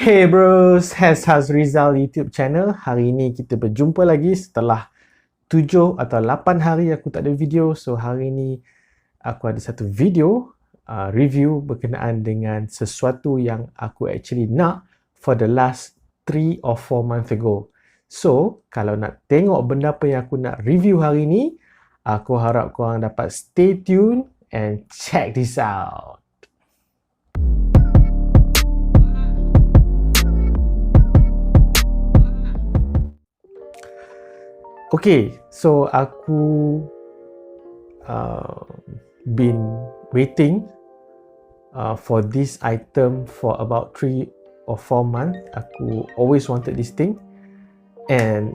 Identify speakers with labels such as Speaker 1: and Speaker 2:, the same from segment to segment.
Speaker 1: Hey bros, HezHazrizal YouTube channel. Hari ini kita berjumpa lagi setelah 7 atau 8 hari aku tak ada video. So hari ini aku ada satu video review berkenaan dengan sesuatu yang aku actually nak for the last 3 or 4 months ago. So kalau nak tengok benda apa yang aku nak review hari ini, aku harap korang dapat stay tune and check this out. Okay, so aku been waiting for this item for about 3 or 4 months. Aku always wanted this thing, and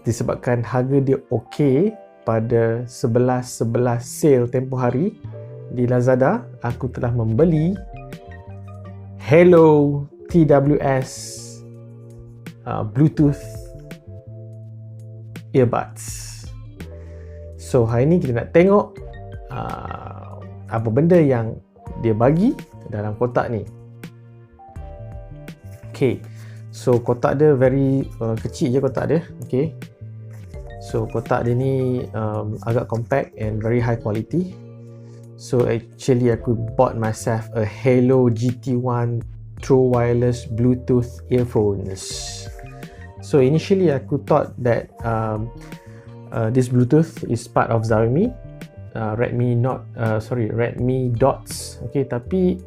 Speaker 1: disebabkan harga dia okay pada 11.11 sale tempoh hari di Lazada, aku telah membeli Haylou TWS Bluetooth earbuds. So hari ni kita nak tengok apa benda yang dia bagi dalam kotak ni. Okay, so kotak dia very kecil je kotak dia. Okay, so kotak dia ni agak compact and very high quality. So actually aku bought myself a Haylou GT1 True Wireless Bluetooth Earphones. So initially aku thought that this Bluetooth is part of Xiaomi Redmi Dots. Okay, tapi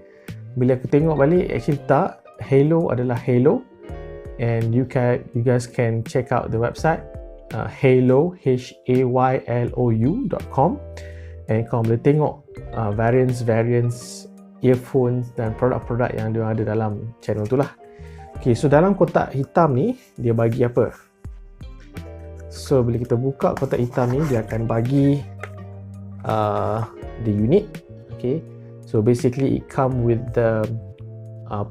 Speaker 1: bila aku tengok balik, actually tak. Haylou adalah Haylou, and you guys can check out the website Haylou haylou.com, and kau boleh tengok variants earphones dan produk-produk yang dia ada dalam channel tu lah. Okay, so dalam kotak hitam ni dia bagi apa? So bila kita buka kotak hitam ni, dia akan bagi the unit. Okay, so basically it come with the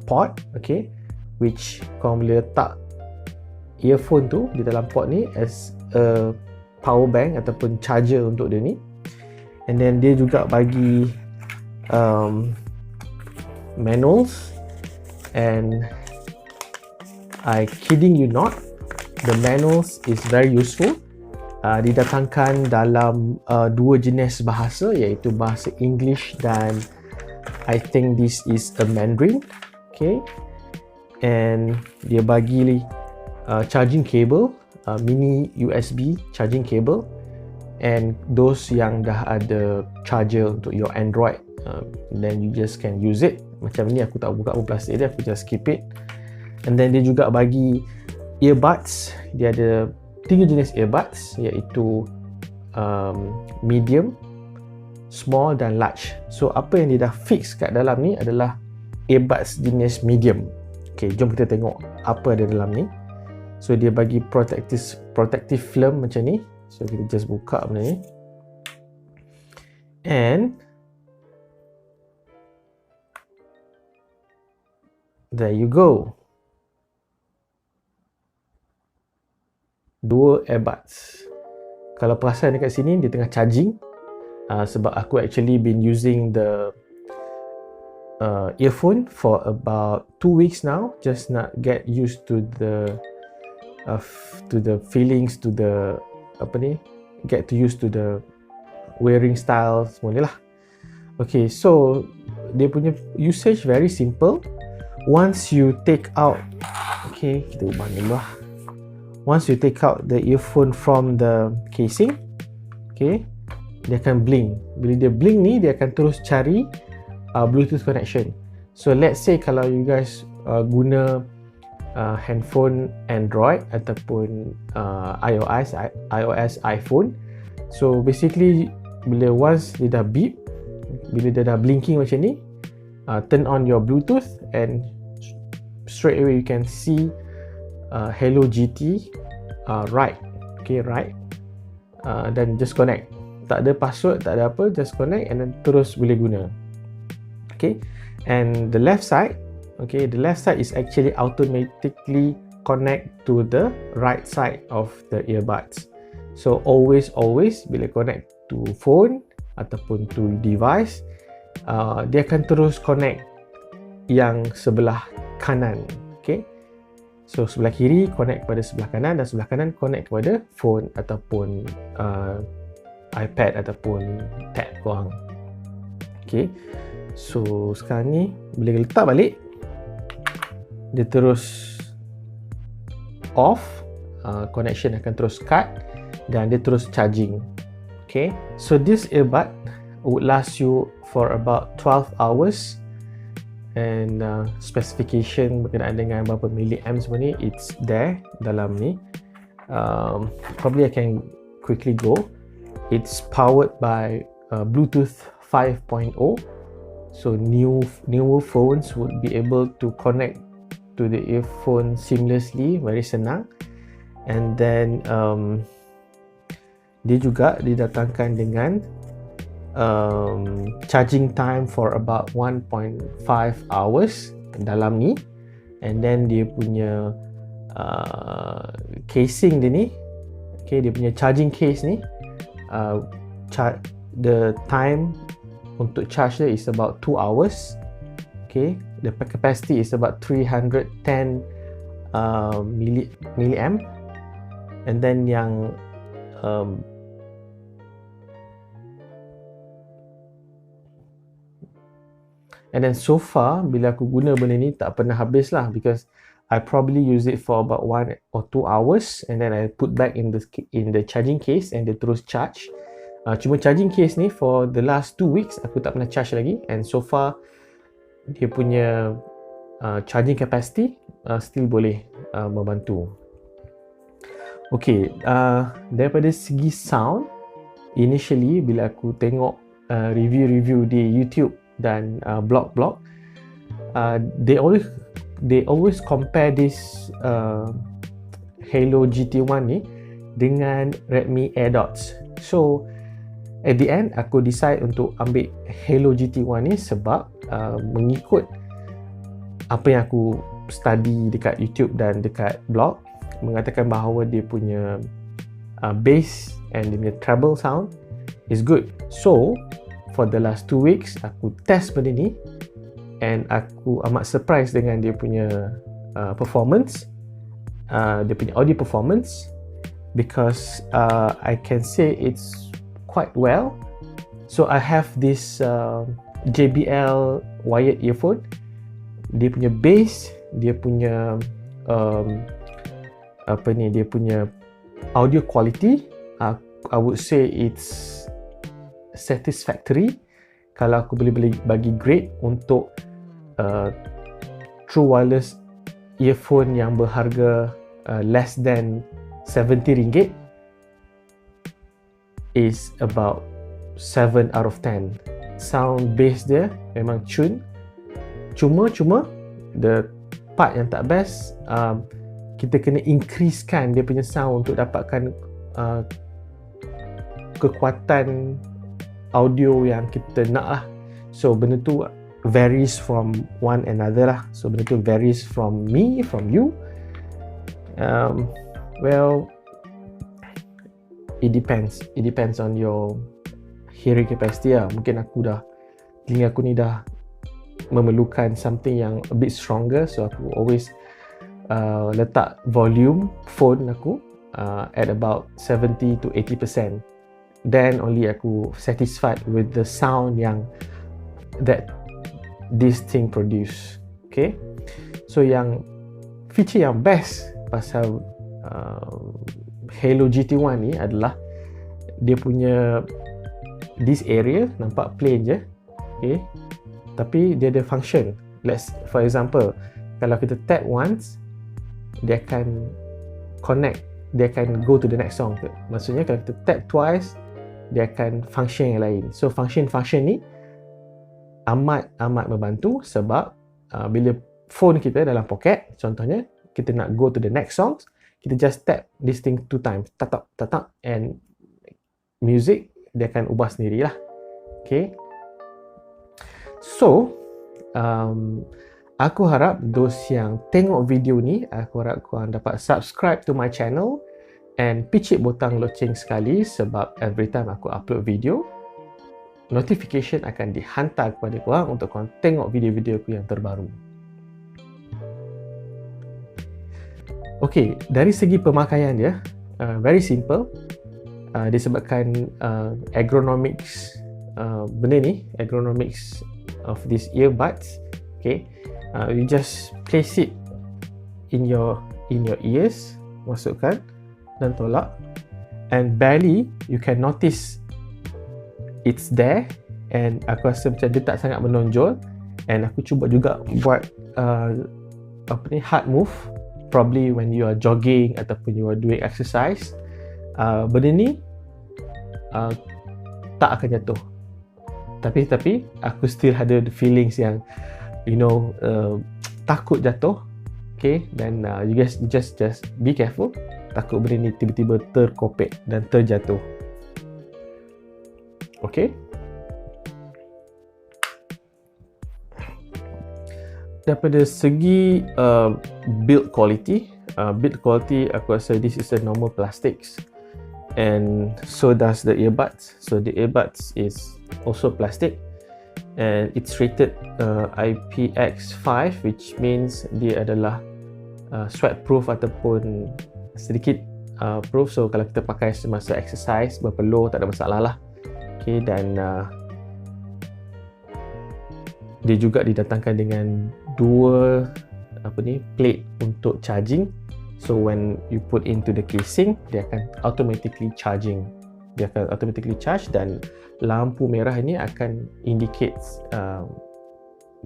Speaker 1: port, okay, which kau boleh letak earphone tu di dalam port ni as a power bank ataupun charger untuk dia ni. And then dia juga bagi manuals, and I kidding you not, the manuals is very useful. Didatangkan dalam dua jenis bahasa, iaitu bahasa English dan I think this is a Mandarin. Okay, and dia bagi charging cable, mini USB charging cable, and those yang dah ada charger untuk your Android, then you just can use it. Macam ni aku tak buka pun plastik dia, aku just keep it. And then dia juga bagi earbuds. Dia ada 3 jenis earbuds, iaitu medium, small dan large. So apa yang dia dah fix kat dalam ni adalah earbuds jenis medium. Okay, jom kita tengok apa ada dalam ni. So dia bagi protective film macam ni. So kita just buka benda ni, and there you go. 2 earbuds. Kalau perasan dekat sini, dia tengah charging, sebab aku actually been using the earphone for about 2 weeks now, just nak get used to the feelings, to the get to used to the wearing style semua ni lah. Okay, so dia punya usage very simple. Once you take out, okay, kita ubah ni lah. Once you take out the earphone from the casing, okay, dia akan blink. Bila dia blink ni, dia akan terus cari Bluetooth connection. So let's say kalau you guys guna handphone Android ataupun iOS iPhone, so basically bila once dia dah beep, bila dia dah blinking macam ni, turn on your Bluetooth, and straight away you can see Haylou GT right, okay, right, dan just connect. Tak ada password, tak ada apa, just connect and then terus boleh guna. Okay, and the left side, okay, the left side is actually automatically connect to the right side of the earbuds. So always bila connect to phone ataupun to device, dia akan terus connect yang sebelah kanan. Okay, so sebelah kiri connect kepada sebelah kanan dan sebelah kanan connect kepada phone ataupun iPad ataupun tab korang. Okay, so sekarang ni bila letak balik, dia terus off, connection akan terus cut dan dia terus charging. Okay, so this earbud would last you for about 12 hours and specification berkenaan dengan berapa milliamp semua ni, it's there dalam ni. Probably I can quickly go. It's powered by Bluetooth 5.0, so newer phones would be able to connect to the earphone seamlessly, very senang. And then dia juga didatangkan dengan charging time for about 1.5 hours dalam ni. And then dia punya casing dia ni, okay, dia punya charging case ni, the time untuk charge dia is about 2 hours. Okay, the capacity is about 310 milliamp. And then yang and then so far bila aku guna benda ni tak pernah habis lah, because I probably use it for about 1 or 2 hours and then I put back in the charging case and dia terus charge. Cuma charging case ni for the last 2 weeks aku tak pernah charge lagi, and so far dia punya charging capacity still boleh membantu. Okay, daripada segi sound, initially bila aku tengok review-review di YouTube dan blog-blog, they always compare this Haylou GT1 ni dengan Redmi AirDots. So at the end aku decide untuk ambil Haylou GT1 ni sebab mengikut apa yang aku study dekat YouTube dan dekat blog, mengatakan bahawa dia punya bass and dia punya treble sound is good. So for the last 2 weeks aku test benda ni and aku amat surprise dengan dia punya performance, dia punya audio performance, because I can say it's quite well. So I have this JBL wired earphone. Dia punya bass, dia punya dia punya audio quality, I would say it's satisfactory. Kalau aku boleh bagi grade untuk true wireless earphone yang berharga less than RM70, is about 7 out of 10. Sound bass dia memang tune. Cuma the part yang tak best, kita kena increasekan dia punya sound untuk dapatkan kekuatan audio yang kita nak lah. So benda tu varies from one another lah. So benda tu varies from me, from you. Well, it depends on your hearing capacity lah. Mungkin telinga aku ni dah memerlukan something yang a bit stronger, so aku always letak volume phone aku at about 70 to 80%. Then only aku satisfied with the sound yang that this thing produce. Okay, so yang feature yang best pasal Haylou GT1 ni adalah dia punya this area nampak plain je, okay, tapi dia ada function. For example, kalau kita tap once, dia akan connect, dia akan go to the next song. Maksudnya kalau kita tap twice, dia akan function yang lain. So function ni amat membantu sebab bila phone kita dalam poket, contohnya kita nak go to the next songs, kita just tap this thing 2 times, tap, and music dia akan ubah sendirilah. Okay, so aku harap those yang tengok video ni, aku harap korang dapat subscribe to my channel and picit butang loceng sekali, sebab every time aku upload video, notification akan dihantar kepada korang untuk korang tengok video-video aku yang terbaru. Okay, dari segi pemakaian dia, very simple. Disebabkan ergonomics benda ni, ergonomics of these earbuds. Okay, you just place it in your ears, masukkan dan tolak, and barely you can notice it's there, and aku rasa macam dia tak sangat menonjol. And aku cuba juga buat hard move, probably when you are jogging ataupun you are doing exercise. Benda ni tak akan jatuh, tapi aku still ada the feelings yang takut jatuh. Okay, dan you guys just be careful, takut benda ni tiba-tiba terkopek dan terjatuh. Okay, daripada segi build quality, aku rasa this is a normal plastics, and so does the earbuds. So the earbuds is also plastic, and it's rated IPX5, which means dia adalah sweat proof ataupun sedikit proof. So kalau kita pakai semasa exercise, berpeluh, tak ada masalah lah. Okay, dan dia juga didatangkan dengan dua plate untuk charging. So when you put into the casing, dia akan automatically charging. Dia akan automatically charge, dan lampu merah ini akan indicates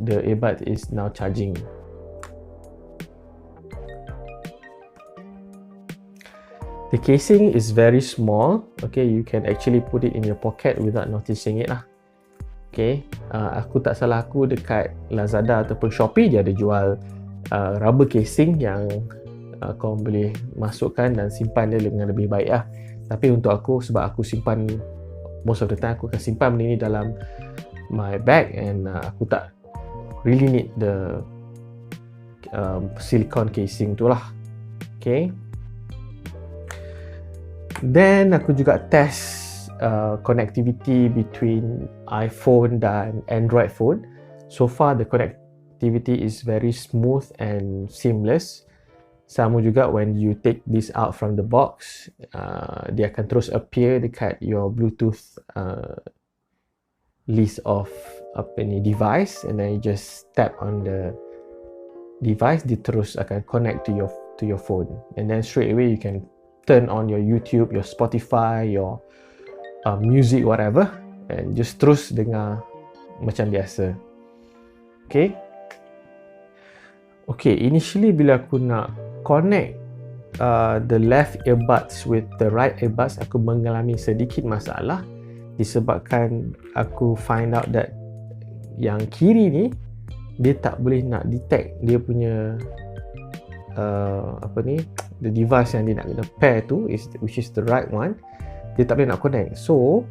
Speaker 1: the earbud is now charging. The casing is very small. Okay, you can actually put it in your pocket without noticing it lah. Okay, aku tak salah aku dekat Lazada ataupun Shopee, dia ada jual rubber casing yang kau boleh masukkan dan simpan dia dengan lebih baik lah. Tapi untuk aku, sebab aku simpan most of the time, aku akan simpan benda ni dalam my bag, and aku tak really need the silicone casing tu lah. Okay, then aku juga test connectivity between iPhone dan Android phone. So far the connectivity is very smooth and seamless. Sama juga when you take this out from the box, dia akan terus appear dekat your Bluetooth list of device, and then you just tap on the device, dia terus akan connect to your phone, and then straight away you can turn on your YouTube, your Spotify, your music, whatever, and just terus dengar macam biasa. Okay, initially bila aku nak connect the left earbuds with the right earbuds, aku mengalami sedikit masalah disebabkan aku find out that yang kiri ni dia tak boleh nak detect dia punya the device yang dia nak kena pair tu, which is the right one, dia tak boleh nak connect. So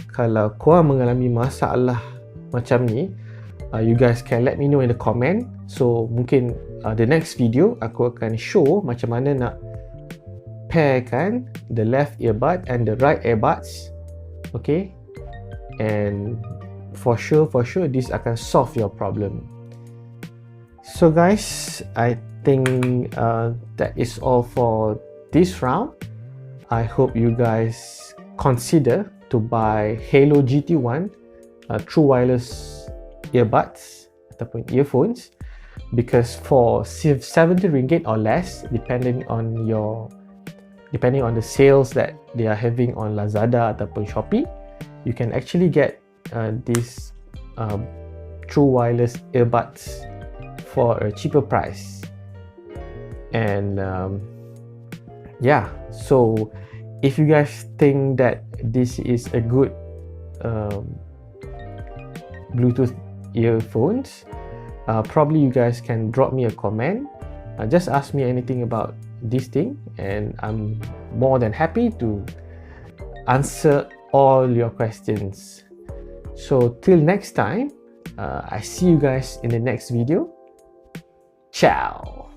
Speaker 1: kalau korang mengalami masalah macam ni, you guys can let me know in the comment. So mungkin the next video aku akan show macam mana nak pairkan the left earbud and the right earbuds. Okay, and for sure this akan solve your problem. So guys, I think that is all for this round. I hope you guys consider to buy Haylou GT1 true wireless earbuds ataupun earphones, because for 70 ringgit or less, depending on the sales that they are having on Lazada ataupun Shopee, you can actually get these true wireless earbuds for a cheaper price. And yeah, so if you guys think that this is a good Bluetooth earphones, probably you guys can drop me a comment, just ask me anything about this thing, and I'm more than happy to answer all your questions. So till next time, I see you guys in the next video. Ciao.